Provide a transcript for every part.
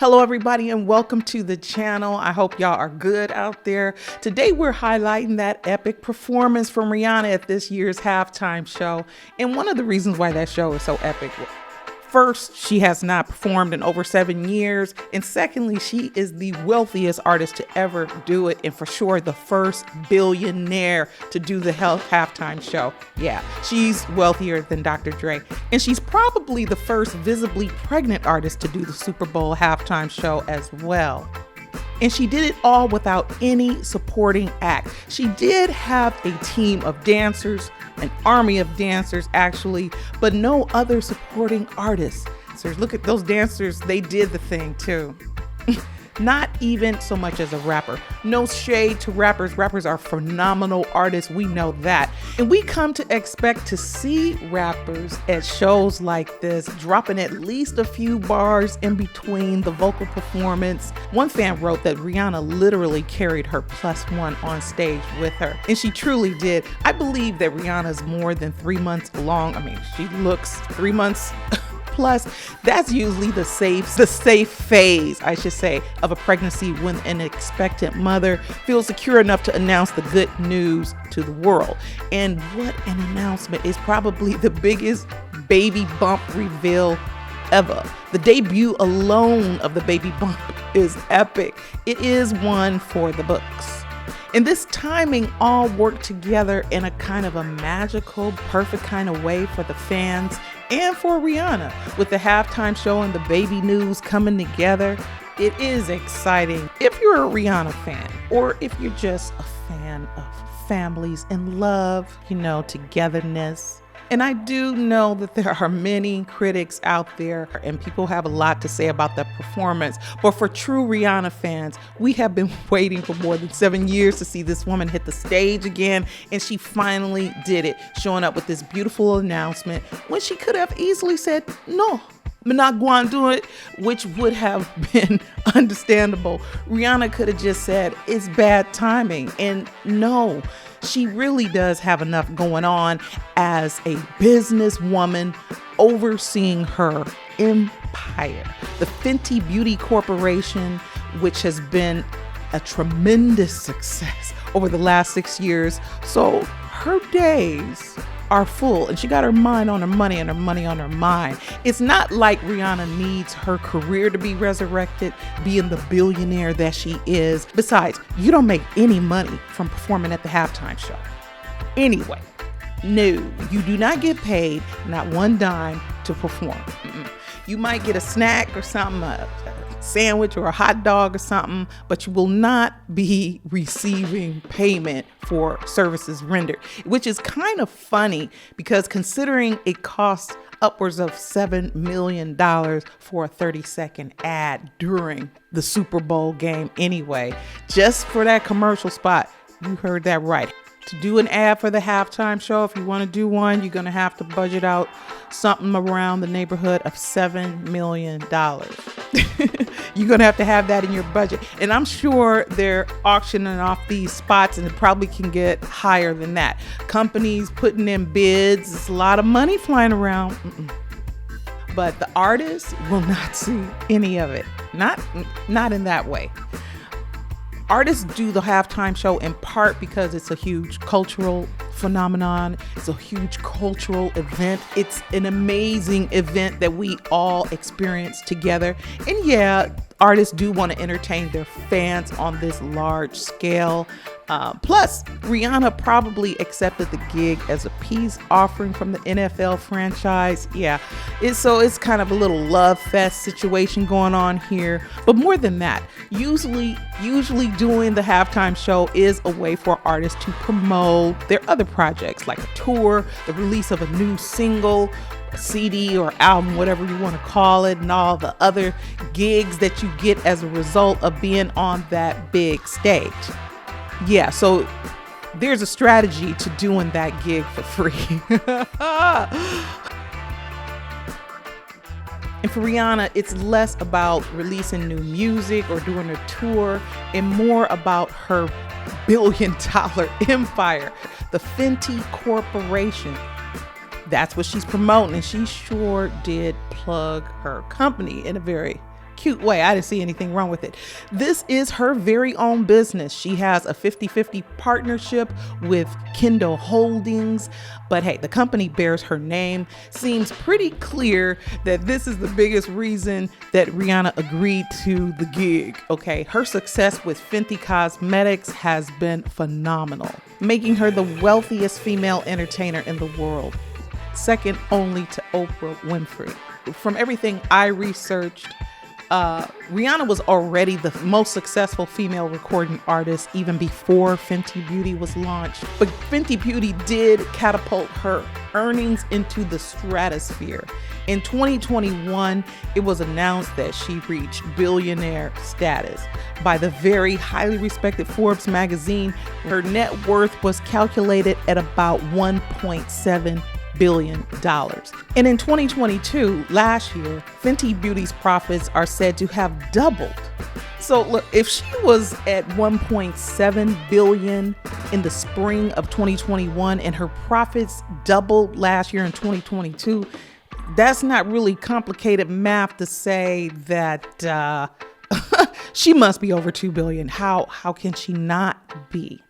Hello everybody and welcome to the channel. I hope y'all are good out there. Today we're highlighting that epic performance from Rihanna at this year's halftime show. And one of the reasons why that show is so epic, first, she has not performed in over 7 years. And secondly, she is the wealthiest artist to ever do it. And for sure, the first billionaire to do the halftime show. Yeah, she's wealthier than Dr. Dre. And she's probably the first visibly pregnant artist to do the Super Bowl halftime show as well. And she did it all without any supporting act. She did have a team of dancers, an army of dancers actually, but no other supporting artists. So look at those dancers, they did the thing too. Not even so much as a rapper. No shade to rappers. Rappers are phenomenal artists. We know that. And we come to expect to see rappers at shows like this, dropping at least a few bars in between the vocal performance. One fan wrote that Rihanna literally carried her +1 on stage with her. And she truly did. I believe that Rihanna's more than 3 months along. I mean, she looks 3 months plus. That's usually the safe phase, I should say, of a pregnancy when an expectant mother feels secure enough to announce the good news to the world. And what an announcement. Is probably the biggest baby bump reveal ever. The debut alone of the baby bump is epic. It is one for the books. And this timing all worked together in a kind of a magical, perfect kind of way for the fans and for Rihanna. With the halftime show and the baby news coming together, it is exciting. If you're a Rihanna fan, or if you're just a fan of families and love, togetherness. And I do know that there are many critics out there and people have a lot to say about that performance. But for true Rihanna fans, we have been waiting for more than 7 years to see this woman hit the stage again. And she finally did it, showing up with this beautiful announcement when she could have easily said, no, I'm not going to do it, which would have been understandable. Rihanna could have just said, it's bad timing. And no, she really does have enough going on as a businesswoman overseeing her empire. The Fenty Beauty Corporation, which has been a tremendous success over the last 6 years. So her days are full, and she got her mind on her money and her money on her mind. It's not like Rihanna needs her career to be resurrected, being the billionaire that she is. Besides, you don't make any money from performing at the halftime show. Anyway, no, you do not get paid, not one dime to perform. You might get a snack or something, a sandwich or a hot dog or something, but you will not be receiving payment for services rendered, which is kind of funny because considering it costs upwards of $7 million for a 30-second ad during the Super Bowl game anyway, just for that commercial spot. You heard that right. To do an ad for the halftime show, if you want to do one, you're going to have to budget out something around the neighborhood of $7 million. You're going to have that in your budget. And I'm sure they're auctioning off these spots and it probably can get higher than that. Companies putting in bids, it's a lot of money flying around. But the artists will not see any of it. Not in that way. Artists do the halftime show in part because it's a huge cultural phenomenon. It's a huge cultural event. It's an amazing event that we all experience together. And yeah, artists do want to entertain their fans on this large scale. Plus, Rihanna probably accepted the gig as a peace offering from the NFL franchise. Yeah, it's kind of a little love fest situation going on here. But more than that, usually doing the halftime show is a way for artists to promote their other projects, like a tour, the release of a new single, a CD or album, whatever you want to call it, and all the other gigs that you get as a result of being on that big stage. Yeah, so there's a strategy to doing that gig for free. And for Rihanna, it's less about releasing new music or doing a tour and more about her billion-dollar empire, the Fenty Corporation. That's what she's promoting, and she sure did plug her company in a very cute way. I didn't see anything wrong with it. This is her very own business. She has a 50-50 partnership with Kindle Holdings, but hey, the company bears her name. Seems pretty clear that this is the biggest reason that Rihanna agreed to the gig. Okay, her success with Fenty Cosmetics has been phenomenal, making her the wealthiest female entertainer in the world, second only to Oprah Winfrey. From everything I researched, Rihanna was already the most successful female recording artist even before Fenty Beauty was launched. But Fenty Beauty did catapult her earnings into the stratosphere. In 2021, it was announced that she reached billionaire status by the very highly respected Forbes magazine. Her net worth was calculated at about $1.7 billion. And in 2022, last year, Fenty Beauty's profits are said to have doubled. So look, if she was at 1.7 billion in the spring of 2021 and her profits doubled last year in 2022, that's not really complicated math to say that she must be over 2 billion. How can she not be?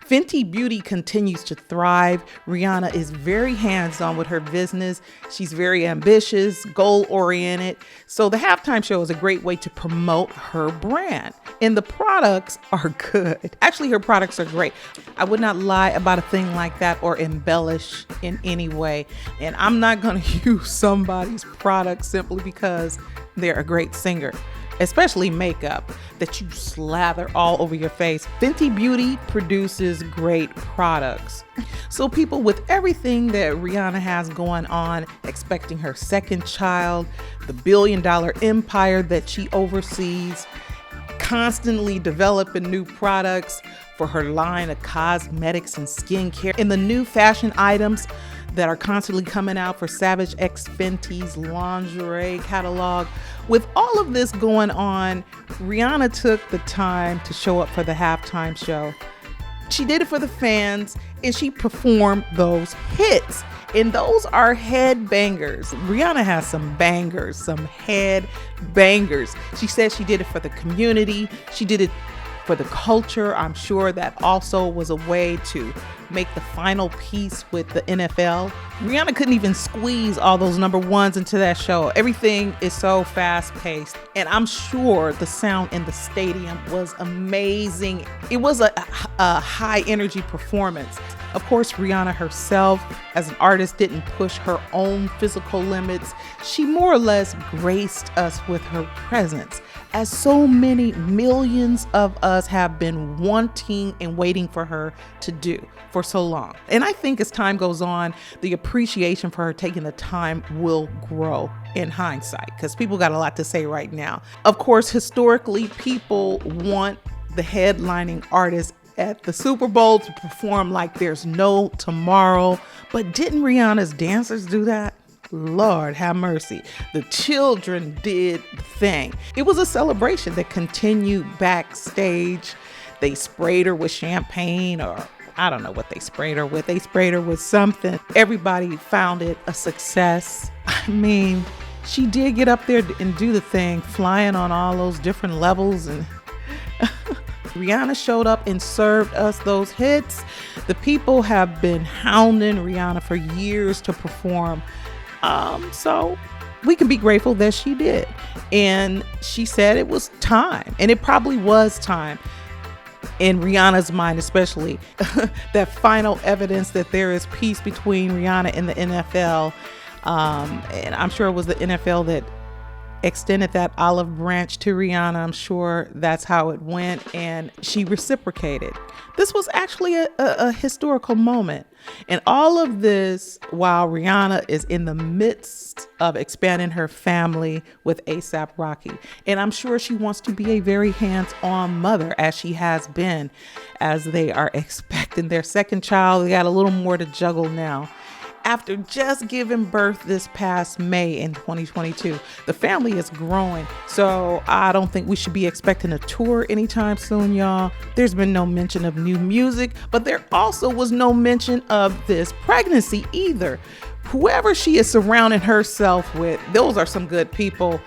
Fenty Beauty continues to thrive. Rihanna is very hands-on with her business. She's very ambitious, goal-oriented. So the halftime show is a great way to promote her brand. And the products are good. Actually, her products are great. I would not lie about a thing like that or embellish in any way. And I'm not going to use somebody's product simply because they're a great singer, especially makeup that you slather all over your face. Fenty Beauty produces great products. So people, with everything that Rihanna has going on, expecting her second child, the billion-dollar empire that she oversees, constantly developing new products for her line of cosmetics and skincare, and the new fashion items that are constantly coming out for Savage X Fenty's lingerie catalog. With all of this going on, Rihanna took the time to show up for the halftime show. She did it for the fans, and she performed those hits. And those are head bangers. Rihanna has some bangers, some head bangers. She said she did it for the community. She did it for the culture. I'm sure that also was a way to make the final piece with the NFL. Rihanna couldn't even squeeze all those number ones into that show. Everything is so fast paced, and I'm sure the sound in the stadium was amazing. It was a high energy performance. Of course, Rihanna herself as an artist didn't push her own physical limits. She more or less graced us with her presence, as so many millions of us have been wanting and waiting for her to do for so long. And I think as time goes on, the appreciation for her taking the time will grow in hindsight, because people got a lot to say right now. Of course, historically, people want the headlining artist at the Super Bowl to perform like there's no tomorrow. But didn't Rihanna's dancers do that? Lord have mercy. The children did the thing. It was a celebration that continued backstage. They sprayed her with champagne, or I don't know what they sprayed her with. They sprayed her with something. Everybody found it a success. I mean, she did get up there and do the thing, flying on all those different levels, and Rihanna showed up and served us those hits. The people have been hounding Rihanna for years to perform. So we can be grateful that she did. And she said it was time, and it probably was time in Rihanna's mind, especially that final evidence that there is peace between Rihanna and the NFL. And I'm sure it was the NFL that extended that olive branch to Rihanna. I'm sure that's how it went, and she reciprocated. This was actually a historical moment. And all of this while Rihanna is in the midst of expanding her family with A$AP Rocky. And I'm sure she wants to be a very hands-on mother, as she has been, as they are expecting their second child. They got a little more to juggle now. After just giving birth this past May in 2022, the family is growing. So I don't think we should be expecting a tour anytime soon, y'all. There's been no mention of new music, but there also was no mention of this pregnancy either. whoever she is surrounding herself with, those are some good people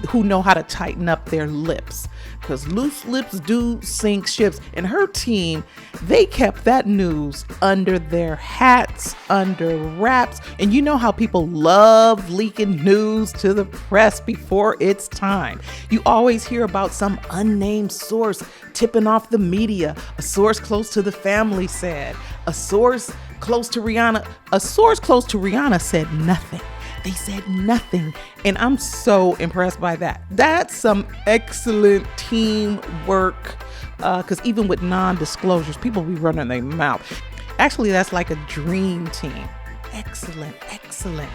who know how to tighten up their lips, because loose lips do sink ships. And her team, they kept that news under their hats, under wraps. And you know how people love leaking news to the press before it's time. You always hear about some unnamed source tipping off the media. A source close to the family said. A source close to Rihanna said nothing. They said nothing. And I'm so impressed by that. That's some excellent teamwork. Because even with non-disclosures, people be running their mouth. Actually, that's like a dream team. Excellent, excellent.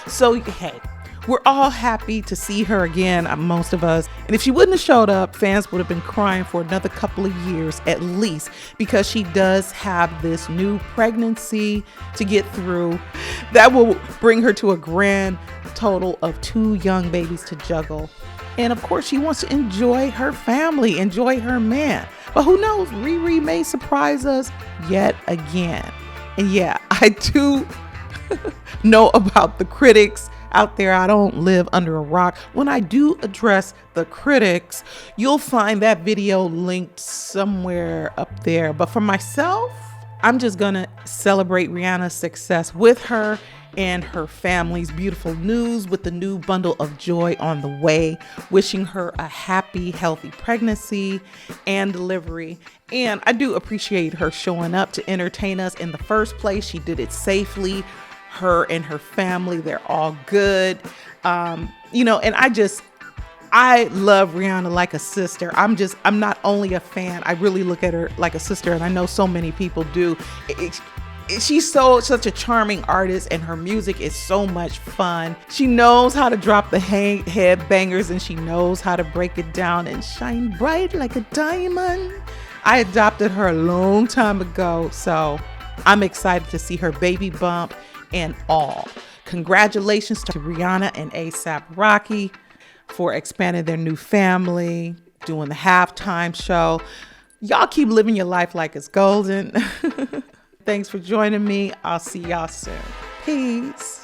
So, hey, we're all happy to see her again, most of us. And if she wouldn't have showed up, fans would have been crying for another couple of years at least, because she does have this new pregnancy to get through that will bring her to a grand total of 2 young babies to juggle. And of course, she wants to enjoy her family, enjoy her man. But who knows, Riri may surprise us yet again. And yeah, I do know about the critics out there. I don't live under a rock. When I do address the critics, you'll find that video linked somewhere up there. But for myself, I'm just gonna celebrate Rihanna's success with her and her family's beautiful news with the new bundle of joy on the way, wishing her a happy, healthy pregnancy and delivery. And I do appreciate her showing up to entertain us in the first place. She did it safely. Her and her family, they're all good. And I love Rihanna like a sister. I'm not only a fan, I really look at her like a sister, and I know so many people do. She's such a charming artist, and her music is so much fun. She knows how to drop the head bangers, and she knows how to break it down and shine bright like a diamond. I adopted her a long time ago, so I'm excited to see her baby bump and all. Congratulations to Rihanna and A$AP Rocky for expanding their new family, doing the halftime show. Y'all keep living your life like it's golden. Thanks for joining me. I'll see y'all soon. Peace.